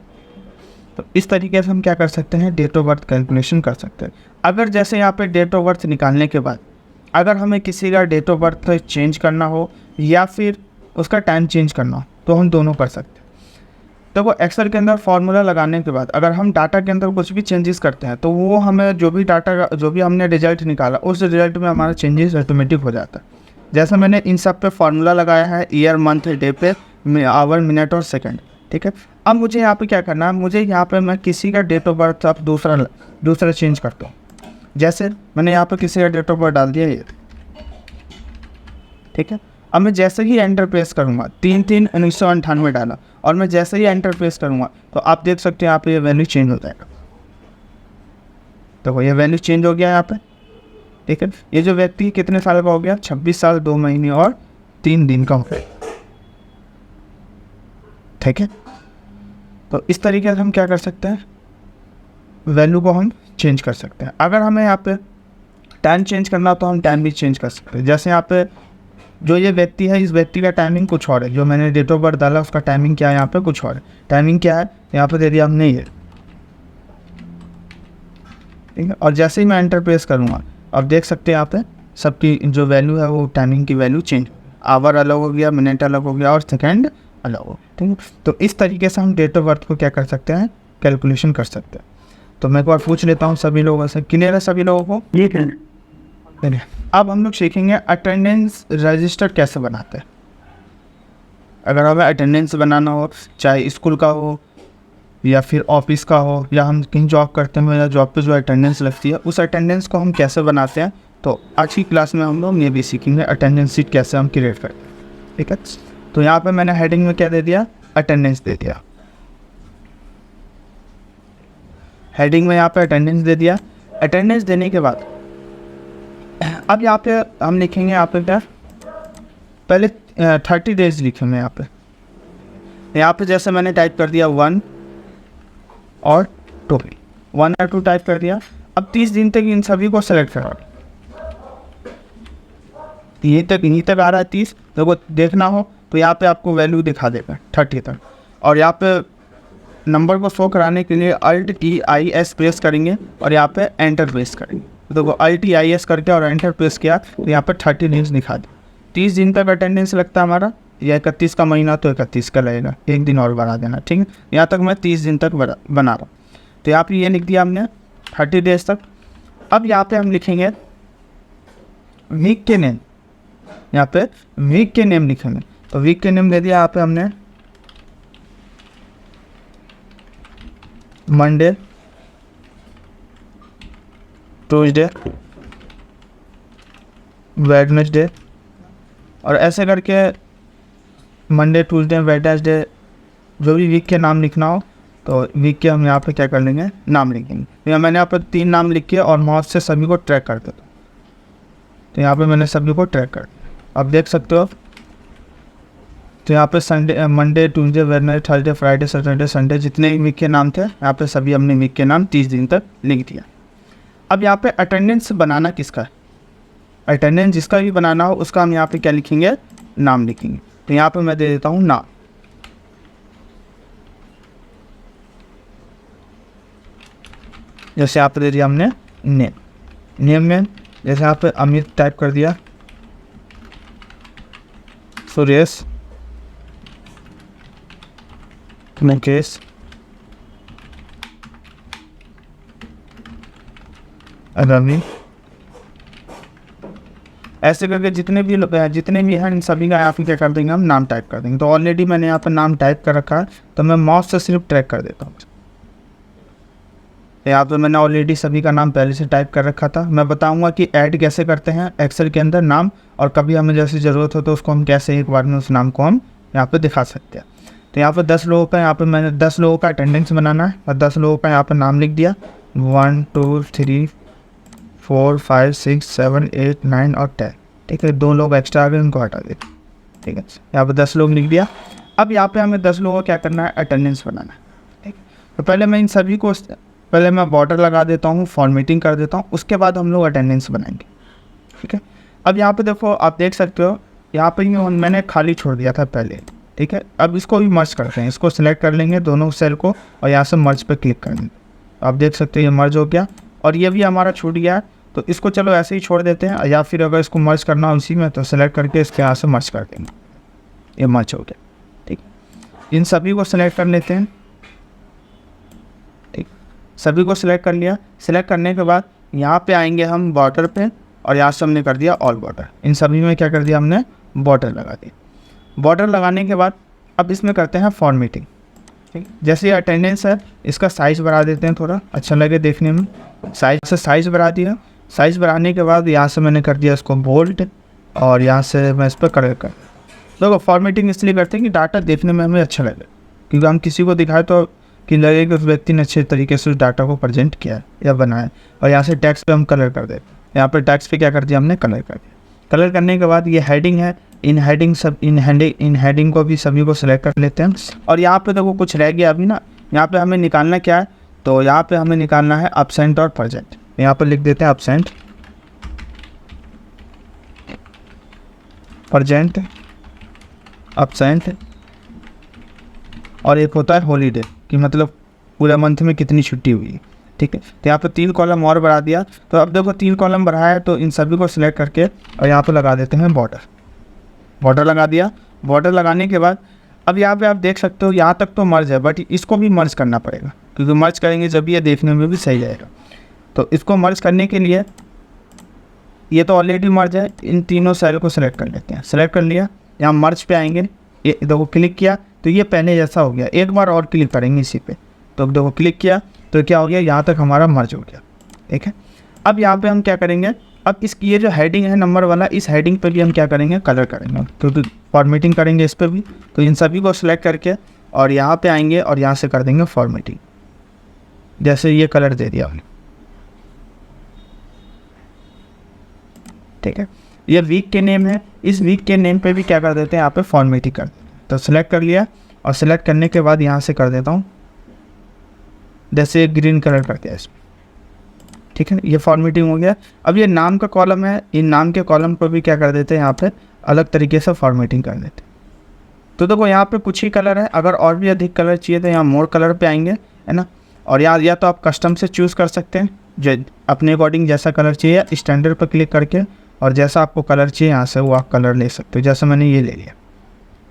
तो इस तरीके से हम क्या कर सकते हैं? डेट ऑफ बर्थ कैलकुलेशन कर सकते हैं। अगर जैसे यहाँ पे डेट ऑफ बर्थ निकालने के बाद अगर हमें किसी का डेट ऑफ बर्थ चेंज करना हो या फिर उसका टाइम चेंज करना हो तो हम दोनों कर सकते हैं। तो वो एक्सेल के अंदर फार्मूला लगाने के बाद अगर हम डाटा के अंदर कुछ भी चेंजेस करते हैं तो वो हमें जो भी डाटा जो भी हमने रिजल्ट निकाला उस रिजल्ट में हमारा चेंजेस ऑटोमेटिक हो जाता है। जैसे मैंने इन सब पे फार्मूला लगाया है, ईयर, मंथ, डे पे, आवर, मिनट और सेकंड, ठीक है। अब मुझे यहाँ पे क्या करना है? मुझे यहाँ पे मैं किसी का डेट ऑफ बर्थ अब दूसरा चेंज करता हूँ। जैसे मैंने यहाँ पे किसी का डेट ऑफ बर्थ डाल दिया ये, ठीक है। अब मैं जैसे ही एंटर प्रेस करूँगा 3/3/1998 डाला और मैं जैसे ही एंटर प्रेस करूँगा तो आप देख सकते हैं यहाँ पे ये वैल्यू चेंज हो जाएगा। तो ये वैल्यू चेंज हो गया यहाँ पे, ठीक है। ये जो व्यक्ति कितने साल का हो गया? 26 साल 2 महीने और 3 दिन का हो गया, ठीक है। तो इस तरीके से हम क्या कर सकते हैं? वैल्यू को हम चेंज कर सकते हैं। अगर हमें यहाँ पे टाइम चेंज करना हो तो हम टाइम भी चेंज कर सकते हैं। जैसे यहाँ पे जो ये व्यक्ति है, इस व्यक्ति का टाइमिंग कुछ और है, जो मैंने डेट ऑफ बर्थ डाला उसका टाइमिंग क्या है? यहाँ पे कुछ और है। टाइमिंग क्या है? यहाँ पे दे दिया हमने ये, ठीक है। और जैसे ही मैं एंटर प्रेस करूँगा अब देख सकते हैं यहाँ पे सबकी जो वैल्यू है वो टाइमिंग की वैल्यू चेंज, आवर अलग हो गया, मिनट अलग हो गया और सेकंड अलग हो, ठीक है। तो इस तरीके से हम डेट ऑफ बर्थ को क्या कर सकते हैं? कैलकुलेशन कर सकते हैं। तो मैं एक बार पूछ लेता हूँ सभी लोगों से, क्लियर है सभी लोगों को? ये चलिए अब हम लोग सीखेंगे अटेंडेंस रजिस्टर कैसे बनाते हैं। अगर हमें अटेंडेंस बनाना हो, चाहे स्कूल का हो या फिर ऑफिस का हो या हम कहीं जॉब करते हैं या जॉब पे जो अटेंडेंस लगती है उस अटेंडेंस को हम कैसे बनाते हैं, तो आज की क्लास में हम लोग ये भी सीखेंगे अटेंडेंस शीट कैसे हम क्रिएट करते हैं, ठीक है। तो यहाँ पे मैंने हेडिंग में क्या दे दिया? अटेंडेंस दे दिया। हेडिंग में यहाँ पे अटेंडेंस दे दिया। अटेंडेंस देने के बाद अब यहाँ पे हम लिखेंगे यहाँ पे क्या? पहले 30 डेज लिखेंगे यहाँ पे जैसे मैंने टाइप कर दिया 1 और 2, 1 और 2 टाइप कर दिया। अब 30 दिन तक इन सभी को सेलेक्ट करा, यहीं तक आ रहा है 30, तो वो देखना हो तो यहाँ पे आपको वैल्यू दिखा देगा 30 तक। और यहाँ पे नंबर को शो कराने के लिए Alt+IS प्रेस करेंगे और यहाँ पे एंटर प्रेस करेंगे। तो Alt+IS करके और एंटर प्रेस किया तो यहाँ पे 30 दिन दिखा दी। 30 दिन तक अटेंडेंस लगता है हमारा, या 31 का महीना तो 31 का लगेगा, एक दिन और बढ़ा देना, ठीक है। यहाँ तक मैं 30 दिन तक बना रहा हूँ। तो यहाँ पे ये लिख दिया हमने 30 डेज तक। अब यहाँ पे हम लिखेंगे वीक के नेम, यहाँ पे वीक के नेम लिखेंगे। तो वीक के नेम दे दिया यहाँ पे हमने मंडे, ट्यूसडे, वेडनेसडे, और ऐसे करके मंडे, ट्यूसडे, वेडनेसडे जो भी वीक के नाम लिखना हो तो वीक के हम यहाँ पे क्या कर लेंगे? नाम लिखेंगे। तो यहाँ मैंने यहाँ पर 3 नाम लिखे और माउस से सभी को ट्रैक कर देता हूँ। तो यहाँ पे मैंने सभी को ट्रैक कर दिया, अब देख सकते हो। तो यहाँ पे Sunday, Monday, Tuesday, Wednesday, Thursday, Friday, Saturday, Sunday जितने भी वीक के नाम थे यहाँ पे सभी हमने वीक के नाम 30 दिन तक लिख दिया। अब यहाँ पे अटेंडेंस बनाना किसका है? अटेंडेंस जिसका भी बनाना हो उसका हम यहाँ पे क्या लिखेंगे? नाम लिखेंगे। तो यहाँ पे मैं दे देता हूँ नाम। जैसे यहाँ पे दे दिया हमने नेम। नेम में जैसे यहाँ पे अमित टाइप कर दिया, सुरेश, मुकेश, रवि, ऐसे करके जितने भी हैं इन सभी का यहाँ पे क्या कर देंगे? हम नाम टाइप कर देंगे। तो ऑलरेडी मैंने यहाँ पे नाम टाइप कर रखा है तो मैं माउस से सिर्फ ट्रैक कर देता हूँ। तो यहाँ पे मैंने ऑलरेडी सभी का नाम पहले से टाइप कर रखा था। मैं बताऊंगा कि ऐड कैसे करते हैं एक्सेल के अंदर नाम, और कभी हमें जैसी ज़रूरत हो तो उसको हम कैसे एक बार में उस नाम को हम यहाँ पे दिखा सकते हैं। तो यहाँ पे 10 लोगों का, यहाँ पे मैंने 10 लोगों का अटेंडेंस बनाना है और 10 लोगों का यहाँ पे नाम लिख दिया 1 2 3 4 5 6 7 8 9 और 10। ठीक है, 2 लोग एक्स्ट्रा आ गए, उनको हटा दे। ठीक है, यहाँ पे 10 लोग लिख दिया। अब यहाँ पे हमें 10 लोगों को क्या करना है, अटेंडेंस बनाना है। ठीक, तो पहले मैं इन सभी को, पहले मैं बॉर्डर लगा देता हूँ, फॉर्मेटिंग कर देता हूँ, उसके बाद हम लोग अटेंडेंस बनाएंगे। ठीक है, अब यहाँ पे देखो, आप देख सकते हो यहाँ पे ये मैंने खाली छोड़ दिया था पहले। ठीक है, अब इसको भी मर्ज करते हैं, इसको सिलेक्ट कर लेंगे दोनों सेल को और यहाँ से मर्ज पे क्लिक कर देंगे। आप देख सकते हो ये मर्ज हो गया और ये भी हमारा छूट गया। तो इसको चलो ऐसे ही छोड़ देते हैं, या फिर अगर इसको मर्ज करना हो इसी में तो सेलेक्ट करके इसके यहाँ से मर्ज कर देंगे, ये मर्ज हो गया। ठीक, इन सभी को सिलेक्ट कर लेते हैं। ठीक, सभी को सिलेक्ट कर लिया। सिलेक्ट करने के बाद यहाँ पे आएंगे हम बॉर्डर पे और यहाँ से हमने कर दिया ऑल बॉर्डर। इन सभी में क्या कर दिया हमने, बॉर्डर लगा दिया। बॉर्डर लगाने के बाद अब इसमें करते हैं फॉर्मेटिंग। ठीक, जैसे ये अटेंडेंस है इसका साइज़ बढ़ा देते हैं, थोड़ा अच्छा लगे देखने में। साइज़ बढ़ा दिया। साइज़ बढ़ाने के बाद यहाँ से मैंने कर दिया इसको बोल्ड और यहाँ से मैं इस पर कलर कर। देखो फॉर्मेटिंग इसलिए करते हैं कि डाटा देखने में हमें अच्छा लगे, क्योंकि हम किसी को दिखाए तो कि लगे कि उस व्यक्ति ने अच्छे तरीके से उस डाटा को प्रेजेंट किया है या बनाया। और यहाँ से टैक्स पे हम कलर कर देते हैं। यहाँ पर टैक्स पे क्या कर दिया हमने, कलर कर दिया। कलर करने के बाद ये हेडिंग है, इन हेडिंग को भी सभी को सिलेक्ट कर लेते हैं। और यहाँ पे देखो कुछ रह गया अभी ना, यहाँ पे हमें निकालना क्या है, तो यहाँ पे हमें निकालना है एब्सेंट और प्रेजेंट। यहाँ पे लिख देते हैं एब्सेंट, प्रेजेंट, एब्सेंट, और एक होता है हॉलीडे कि मतलब पूरे मंथ में कितनी छुट्टी हुई है। ठीक है, तो यहाँ पे 3 कॉलम और बढ़ा दिया। तो अब देखो 3 कॉलम बढ़ाया है, तो इन सभी को सिलेक्ट करके और यहाँ पे लगा देते हैं बॉर्डर। बॉर्डर लगा दिया। बॉर्डर लगाने के बाद अब यहाँ पे आप देख सकते हो यहाँ तक तो मर्ज है, बट इसको भी मर्ज करना पड़ेगा, क्योंकि मर्ज करेंगे जब ये देखने में भी सही जाएगा। तो इसको मर्ज करने के लिए, ये तो ऑलरेडी मर्ज है, इन तीनों सेल को सिलेक्ट कर लेते हैं। सिलेक्ट कर लिया, यहाँ मर्ज पे आएंगे, ये देखो क्लिक किया तो ये पहले जैसा हो गया। एक बार और क्लिक करेंगे इसी पे, तो देखो क्लिक किया तो क्या हो गया, यहाँ तक हमारा मर्ज हो गया। ठीक है, अब यहाँ पे हम क्या करेंगे, अब इसकी ये जो हेडिंग है नंबर वाला, इस हेडिंग पे भी हम क्या करेंगे, कलर करेंगे, क्योंकि फॉर्मेटिंग करेंगे इस पर भी। तो इन सभी को सिलेक्ट करके और यहाँ पे आएंगे और यहाँ से कर देंगे फॉर्मेटिंग। जैसे ये कलर दे दिया हमने। ठीक है, ये वीक के नेम है, इस वीक के नेम पे भी क्या कर देते हैं, यहाँ पे फॉर्मेटिंग कर देते हैं। तो सिलेक्ट कर लिया और सिलेक्ट करने के बाद यहाँ से कर देता हूँ, जैसे ग्रीन कलर कर दिया इसमें। ठीक है, ये फॉर्मेटिंग हो गया। अब ये नाम का कॉलम है, इन नाम के कॉलम को भी क्या कर देते हैं, यहाँ पे अलग तरीके से फॉर्मेटिंग कर देते हैं। तो देखो यहाँ पे कुछ ही कलर है, अगर और भी अधिक कलर चाहिए तो यहाँ मोर कलर पे आएंगे, है ना। और यहाँ या तो आप कस्टम से चूज़ कर सकते हैं, जो अपने अकॉर्डिंग जैसा कलर चाहिए, स्टैंडर्ड पर क्लिक करके, और जैसा आपको कलर चाहिए यहाँ से वो आप कलर ले सकते हो। जैसे मैंने ये ले लिया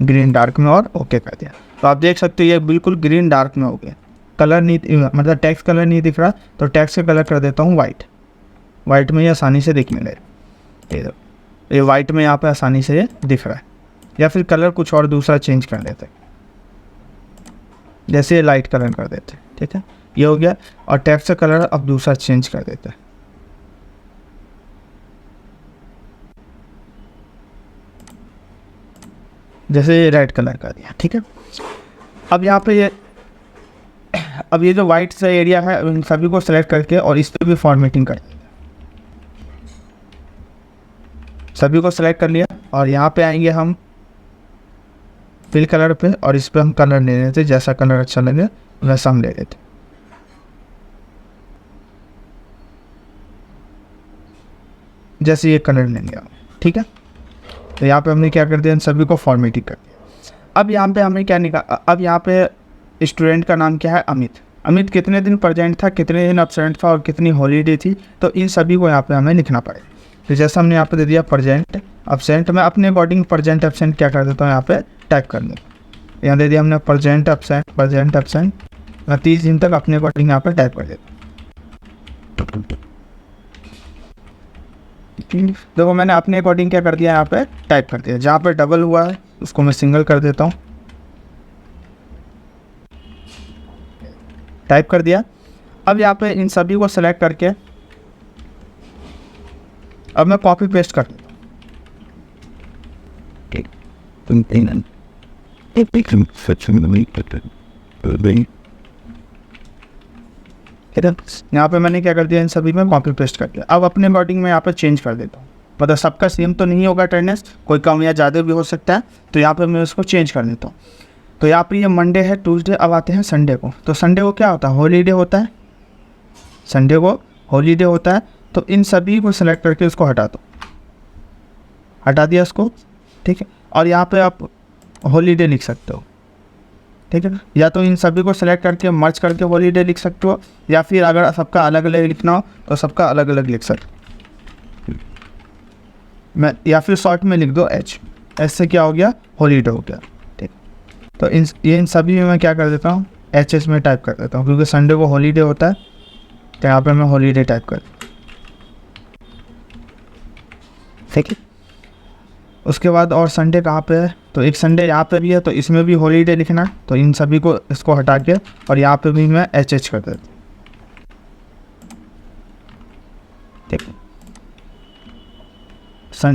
ग्रीन डार्क में और ओके कर दिया, तो आप देख सकते हो ये बिल्कुल ग्रीन डार्क में हो गया। कलर नहीं, मतलब टेक्स्ट कलर नहीं दिख रहा, तो टेक्स्ट का कलर कर देता हूँ वाइट। वाइट में ये आसानी से दिखने लगे, ये वाइट में यहाँ पे आसानी से ये दिख रहा है। या फिर कलर कुछ और दूसरा चेंज कर देते, जैसे ये लाइट कलर कर देते। ठीक है, ये हो गया। और टेक्स्ट का कलर अब दूसरा चेंज कर देते हैं, जैसे रेड कलर कर दिया। ठीक है, अब यहाँ पे अब ये जो वाइट सा एरिया है इन सभी को सेलेक्ट करके और इस पर भी फॉर्मेटिंग कर देते हैं। सभी को सेलेक्ट कर लिया और यहाँ पे आएंगे हम फिल कलर पे, और इस पर हम कलर ले लेते, जैसा कलर अच्छा लगे वैसा हम ले लेते। जैसे ये कलर ले लिया। ठीक है, तो यहाँ पे हमने क्या कर दिया, इन सभी को फॉर्मेटिंग कर दिया। अब यहाँ पे हमें क्या निकाल, अब यहाँ पे स्टूडेंट का नाम क्या है, अमित। अमित कितने दिन प्रेजेंट था, कितने दिन एब्सेंट था और कितनी हॉलीडे थी, तो इन सभी को यहाँ पे हमें लिखना पड़ेगा। तो जैसा हमने यहाँ पे दे दिया प्रेजेंट एब्सेंट, मैं अपने अकॉर्डिंग प्रेजेंट एब्सेंट क्या कर देता हूँ, यहाँ पे टाइप कर देता हूँ। यहाँ दे दिया हमने प्रेजेंट एब्सेंट, मैं 30 दिन तक अपने अकॉर्डिंग यहाँ पर टाइप कर देता हूँ। देखो मैंने अपने अकॉर्डिंग क्या कर दिया, यहाँ पे टाइप कर दिया। जहाँ पे डबल हुआ है उसको मैं सिंगल कर देता हूँ, टाइप कर दिया। अब यहाँ पे इन सभी को सेलेक्ट करके अब मैं कॉपी पेस्ट कर देता हूँ। यहाँ पे मैंने क्या कर दिया, इन सभी में कॉपी पेस्ट कर दिया। अब अपने अकॉर्डिंग मैं यहाँ पे चेंज कर देता हूँ, मतलब सबका सेम तो नहीं होगा अटेंडेंस, कोई कम या ज़्यादा भी हो सकता है, तो यहाँ पे मैं उसको चेंज कर देता हूँ। तो यहाँ पे ये मंडे है, ट्यूसडे, अब आते हैं संडे को। तो संडे को क्या होता है, हॉलीडे होता है, संडे को हॉलीडे होता है। तो इन सभी को सिलेक्ट करके उसको हटा दो, हटा दिया इसको, ठीक है। और यहाँ पे आप हॉलीडे लिख सकते हो, ठीक है। या तो इन सभी को सिलेक्ट करके मर्ज करके हॉलीडे लिख सकते हो, या फिर अगर सबका अलग अलग लिखना हो तो सबका अलग अलग लिख सकते हो। मैं या फिर शॉर्ट में लिख दो एच, एच से क्या हो गया, हॉलीडे हो गया, ठीक। तो इन सभी में मैं क्या कर देता हूँ, एच एस में टाइप कर देता हूँ, क्योंकि संडे को हॉलीडे होता है, तो यहाँ पे मैं हॉलीडे टाइप कर, ठीक है। उसके बाद और संडे कहाँ पे है, तो एक संडे यहाँ पे भी है, तो इसमें भी हॉलीडे लिखना है। तो इन सभी को इसको हटा के और यहाँ पे भी मैं एच एच कर देता हूँ, ठीक है।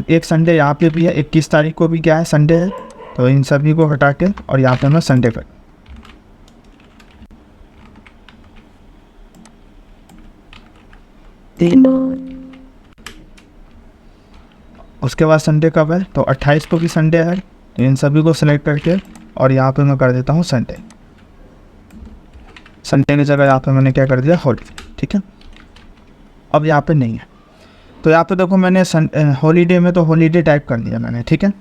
एक संडे यहाँ पे भी है, 21 तारीख को भी क्या है, संडे है। तो इन सभी को हटा के और यहाँ पे मैं संडे कर, उसके बाद संडे कब है, तो 28 को भी संडे है। तो इन सभी को सिलेक्ट करके और यहाँ पे मैं कर देता हूँ संडे, संडे की जगह यहाँ पे मैंने क्या कर दिया, हॉलीडे, ठीक है। अब यहाँ पे नहीं है, तो यहाँ पे देखो मैंने हॉलीडे में तो हॉलीडे टाइप कर दिया मैंने, ठीक है।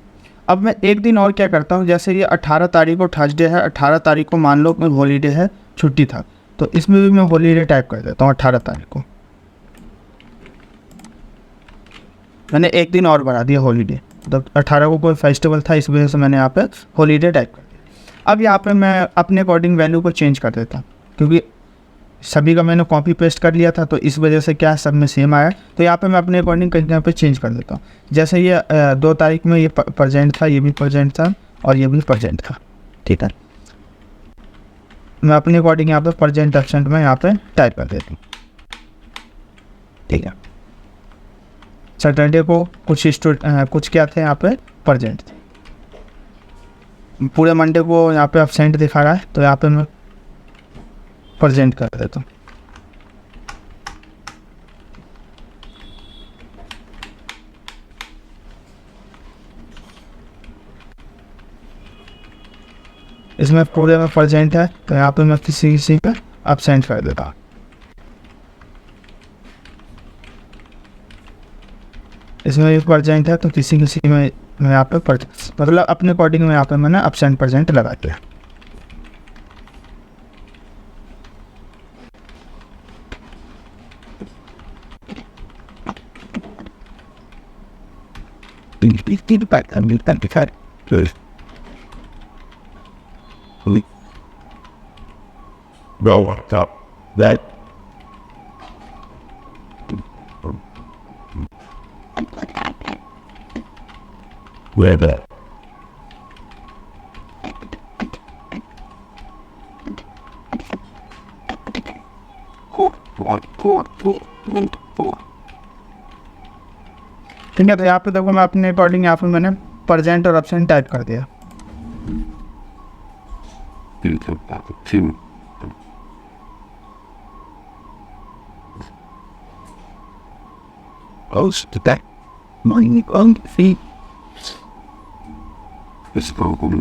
अब मैं एक दिन और क्या करता हूँ, जैसे ये 18 तारीख को थर्सडे है, 18 तारीख को मान लो हॉलीडे है, छुट्टी था, तो इसमें भी मैं हॉलीडे टाइप कर देता हूँ 18 तारीख को। मैंने एक दिन और बढ़ा दिया हॉलीडे, तो 18 को कोई फेस्टिवल था, इस वजह से मैंने यहाँ पे हॉलीडे टाइप कर दिया। अब यहाँ पे मैं अपने अकॉर्डिंग वैल्यू को चेंज कर देता हूँ, क्योंकि सभी का मैंने कॉपी पेस्ट कर लिया था, तो इस वजह से क्या सब में सेम आया। तो यहाँ पे मैं अपने अकॉर्डिंग कहीं यहाँ पे चेंज कर देता हूँ। जैसे ये 2 तारीख में ये प्रेजेंट था, ये भी प्रेजेंट था और ये भी प्रेजेंट था, ठीक है। मैं अपने अकॉर्डिंग यहाँ पे प्रेजेंट एब्सेंट में यहाँ पे टाइप कर देता हूँ, ठीक है। सैटरडे को कुछ क्या थे यहाँ पे, प्रेजेंट थे। पूरे मंडे को यहाँ पे एब्सेंट दिखा रहा है, तो यहाँ पे मैं प्रेजेंट कर देता हूँ। इसमें पूरे में प्रेजेंट है, तो यहाँ पे मैं किसी पे एब्सेंट कर देता हूँ। इसमें भी प्रेजेंट है, तो किसी में मैं यहाँ पे मतलब अपने अकॉर्डिंग में यहाँ पे मैंने एब्सेंट प्रेजेंट लगा दिया। Go up that where that ठीक है। तो यहाँ पे देखो मैं अपने अकॉर्डिंग यहाँ पे मैंने प्रेजेंट और एब्सेंट टाइप कर दिया। two close to that mining on feet. This vocal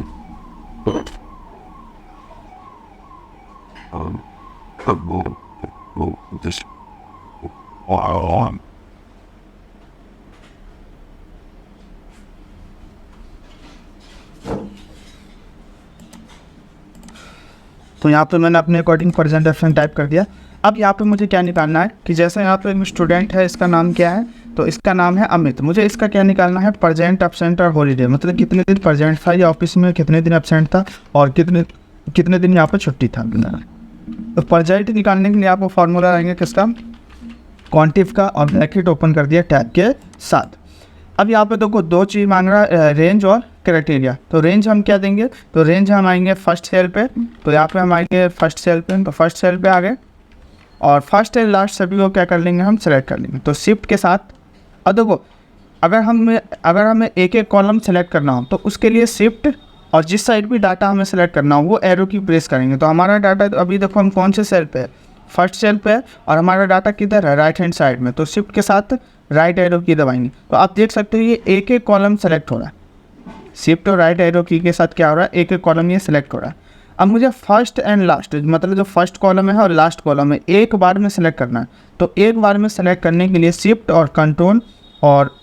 just on. तो यहाँ पे मैंने अपने अकॉर्डिंग प्रेजेंट एब्सेंट टाइप कर दिया। अब यहाँ पे मुझे क्या निकालना है कि जैसे यहाँ पे स्टूडेंट है, इसका नाम क्या है, तो इसका नाम है अमित। मुझे इसका क्या निकालना है, प्रेजेंट एब्सेंट और हॉलीडे, मतलब कितने दिन प्रेजेंट था ये ऑफिस में, कितने दिन एब्सेंट था और कितने दिन यहाँ पे छुट्टी था। तो प्रेजेंट निकालने के लिए आपको फार्मूला रहेंगे किसका, क्वांटिफ का, और ब्रैकेट ओपन कर दिया टैब के साथ। अब यहाँ पे देखो 2 चीज़ मांग रहा है, रेंज और क्राइटेरिया। तो रेंज हम क्या देंगे, तो रेंज हम आएंगे फर्स्ट सेल पे, तो यहाँ पे हम आएंगे फर्स्ट सेल पे, तो फर्स्ट सेल पे आ गए। और फर्स्ट एंड लास्ट सभी को क्या कर लेंगे, हम सेलेक्ट कर लेंगे। तो शिफ्ट के साथ, अब देखो अगर हमें एक एक कॉलम सेलेक्ट करना हो तो उसके लिए शिफ्ट और जिस साइड भी डाटा हमें सेलेक्ट करना हो वो एरो की प्रेस करेंगे। तो हमारा डाटा अभी देखो हम कौन से सेल पे है, फर्स्ट सेल पे है, और हमारा डाटा किधर है, राइट हैंड साइड में। तो शिफ्ट के साथ राइट एरो की दबाएंगे तो आप देख सकते हो ये एक एक कॉलम सेलेक्ट हो रहा है। शिफ्ट और राइट एरो की के साथ क्या हो रहा है, एक एक कॉलम ये सिलेक्ट हो रहा है। अब मुझे फर्स्ट एंड लास्ट, मतलब जो फर्स्ट कॉलम है और लास्ट कॉलम है, एक बार में सेलेक्ट करना है। तो एक बार में सेलेक्ट करने के लिए शिफ्ट और कंट्रोल और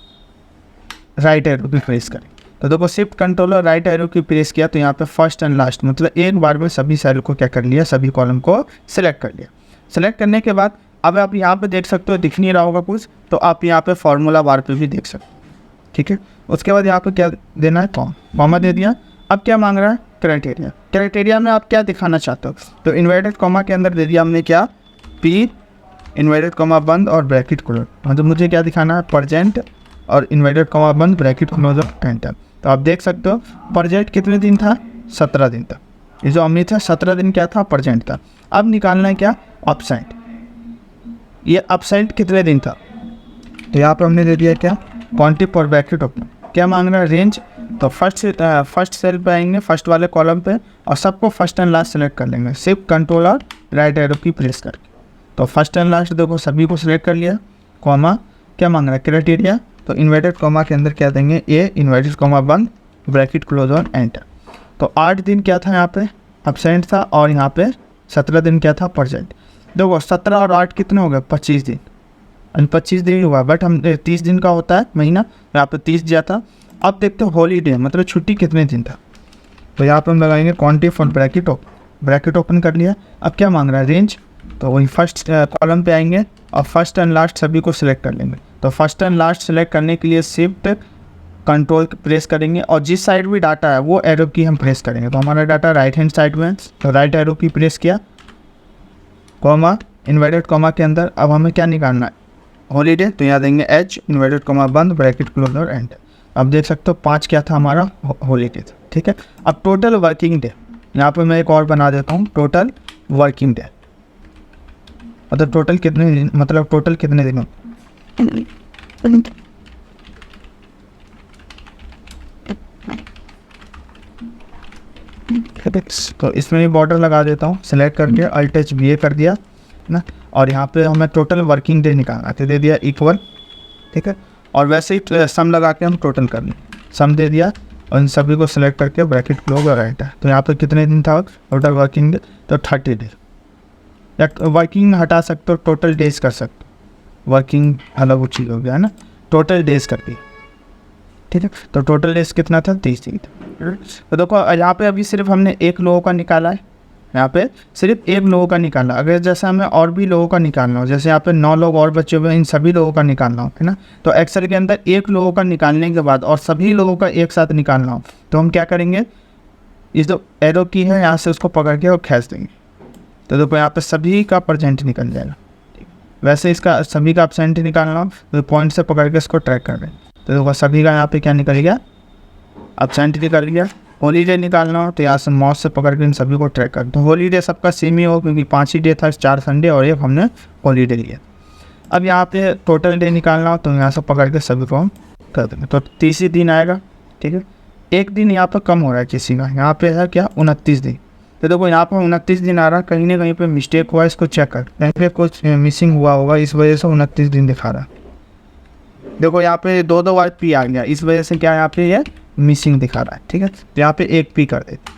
राइट एरो की प्रेस करें। तो देखो शिफ्ट कंट्रोल और राइट एरो की प्रेस किया तो यहाँ पे फर्स्ट एंड लास्ट, मतलब एक बार में सभी सेल को क्या कर लिया, सभी कॉलम को सिलेक्ट कर लिया। सेलेक्ट करने के बाद अब आप यहाँ पे देख सकते हो, दिख नहीं रहा होगा कुछ, तो आप यहाँ पे फार्मूला बार पे भी देख सकते हो, ठीक है। उसके बाद यहाँ पे क्या देना है, कॉमा दे दिया। अब क्या मांग रहा है, क्राइटेरिया। क्राइटेरिया में आप क्या दिखाना चाहते हो, तो इन्वर्टेड कॉमा के अंदर दे दिया हमने क्या, पी इन्वर्टेड कॉमा बंद और ब्रैकेट क्लोज, मतलब मुझे क्या दिखाना है, परजेंट और इन्वर्टेड कॉमा बंद ब्रैकेट क्लोज और एंटर। तो आप देख सकते हो परजेंट कितने दिन था, 17 दिन था। ये जो हमने था 17 दिन क्या था, परजेंट था। अब निकालना है क्या, अपसाइड। ये अपसाइड कितने दिन था, तो यहाँ पर हमने दे दिया क्या, क्वांटिटी और ब्रैकेट ओपन। क्या मांग रहा है, रेंज। तो फर्स्ट सेल पे आएंगे, फर्स्ट वाले कॉलम पे, और सबको फर्स्ट एंड लास्ट सेलेक्ट कर लेंगे, शिफ्ट कंट्रोल और राइट एरो की प्रेस करके। तो फर्स्ट एंड लास्ट देखो सभी को सिलेक्ट कर लिया। कॉमा क्या मांग रहा है, क्राइटेरिया। तो इन्वर्टेड कॉमा के अंदर क्या देंगे, ए इन्वर्टेड कॉमा बंद ब्रैकेट क्लोज और एंटर। तो 8 दिन क्या था यहाँ पे, एब्सेंट था, और यहाँ पे 17 दिन क्या था, परजेंट। देखो 17 और 8 कितने हो गए, 25 दिन। 25 दिन हुआ, बट हम 30 दिन का होता है महीना, यहाँ पे 30 दिया था। अब देखते हो हॉलीडे मतलब छुट्टी कितने दिन था, तो यहाँ पे हम लगाएंगे क्वांटिटी फॉर ब्रैकेट ओपन कर लिया। अब क्या मांग रहा है, रेंज। तो वही फर्स्ट कॉलम पे आएंगे और फर्स्ट एंड लास्ट सभी को सिलेक्ट कर लेंगे। तो फर्स्ट एंड लास्ट सिलेक्ट करने के लिए शिफ्ट कंट्रोल प्रेस करेंगे, और जिस साइड भी डाटा है वो एरो की हम प्रेस करेंगे। तो हमारा डाटा राइट हैंड साइड में है, तो राइट एरो की प्रेस किया, कॉमा इन्वर्टेड कॉमा के अंदर। अब हमें क्या निकालना है, हॉलीडे। तो यहाँ देंगे एच इन्वर्टेड कॉमा बंद ब्रैकेट क्लोज और एंटर। अब देख सकते हो 5 क्या था हमारा, हॉलीडे था, ठीक है। अब टोटल वर्किंग डे, यहाँ पे मैं एक और बना देता हूँ, टोटल वर्किंग डे, मतलब टोटल कितने दिन, मतलब टोटल कितने दिन। तो इसमें भी बॉर्डर लगा देता हूँ, सेलेक्ट करके अल्ट एच बी ए कर दिया ना, और यहाँ पे हमें टोटल वर्किंग डे निकालना है, दे दिया इक्वल, ठीक है। और वैसे ही सम लगा के हम टोटल कर लें, सम दे दिया, और इन सभी को सिलेक्ट करके ब्रैकेट क्लोज और एंटर। तो यहाँ पे कितने दिन था टोटल वर्किंग डे, तो 30 डे। या वर्किंग हटा सकते हो, टोटल डेज कर सकते हो, वर्किंग अलग वो चीज़ हो गया है ना, टोटल डेज कर दी, ठीक है। तो टोटल डेज कितना था, 30 दिन था। तो देखो यहाँ पे अभी सिर्फ हमने एक लोगों का निकाला है, यहाँ पे सिर्फ एक लोगों का निकालना। अगर जैसे हमें और भी लोगों का निकालना हो, जैसे यहाँ पे 9 लोग और बचे हुए, इन सभी लोगों का निकालना हो, है ना। तो एक्सेल के अंदर एक लोगों का निकालने के बाद और सभी लोगों का एक साथ निकालना हो, तो हम क्या करेंगे, इस जो एरो की है यहाँ से उसको पकड़ के और खींच देंगे। तो देखो यहाँ पे सभी का परसेंट निकल जाएगा। वैसे इसका सभी का एब्सेंट निकालना हो तो पॉइंट से पकड़ के इसको ट्रैक कर दें। तो देखो सभी का यहाँ पे क्या निकल गया, एब्सेंट निकल गया। हॉलीडे निकालना हो तो यहाँ से माउस से पकड़ के इन सभी को ट्रैक कर दो। हॉलीडे सबका सेम ही हो, क्योंकि 5 ही डे था, 4 संडे और एक हमने हॉलीडे लिया। अब यहाँ पे टोटल डे निकालना हो तो यहाँ से पकड़ के सभी को हम कर देंगे, तो 30 ही दिन आएगा, ठीक है। एक दिन यहाँ पर कम हो रहा है किसी का, यहाँ पे है क्या 29 दिन। तो देखो यहाँ पर 29 दिन आ रहा है, कहीं ना कहीं पे मिस्टेक हुआ, इसको चेक कर, कहीं पे कुछ मिसिंग हुआ होगा, इस वजह से 29 दिन दिखा रहा है। देखो यहाँ पे 2 बार पी आ गया, इस वजह से क्या यहाँ पे ये मिसिंग दिखा रहा है, ठीक है। तो यहाँ पे 1 पी कर देते,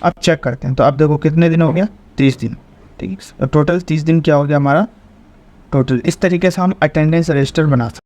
अब चेक करते हैं। तो अब देखो कितने दिन हो गया, 30 दिन, ठीक है। तो टोटल 30 दिन क्या हो गया हमारा टोटल। इस तरीके से हम अटेंडेंस रजिस्टर बना सकते हैं।